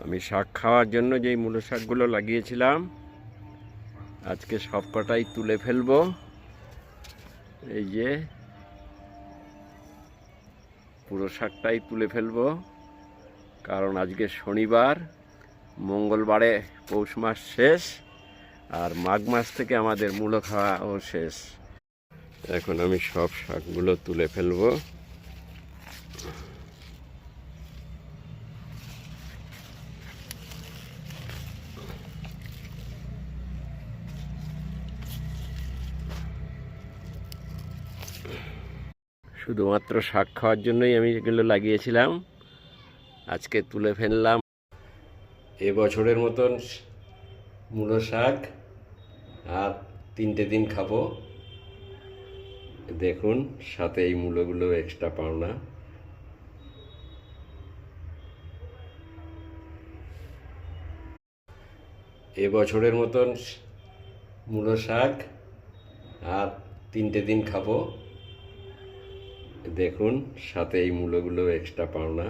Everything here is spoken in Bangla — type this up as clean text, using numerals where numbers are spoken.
আমি শাক খাওয়ার জন্য যেই মূলো শাকগুলো লাগিয়েছিলাম আজকে সব কটাই তুলে ফেলবো। এই যে পুরো শাকটাই তুলে ফেলবো, কারণ আজকে শনিবার, মঙ্গলবারে পৌষ মাস শেষ, আর মাঘ মাস থেকে আমাদের মূলো খাওয়াও শেষ। এখন আমি সব শাকগুলো তুলে ফেলবো। শুধুমাত্র শাক খাওয়ার জন্যই আমি এগুলো লাগিয়েছিলাম, আজকে তুলে ফেললাম। এবছরের মতন মূলো শাক আর 3টে দিন খাবো। দেখুন, সাথে এই মূলোগুলো এক্সট্রা পাওনা। এবছরের মতন মূলো শাক আর 3টে দিন খাবো। দেখুন, সাথে এই মূলোগুলো এক্সট্রা পাওনা।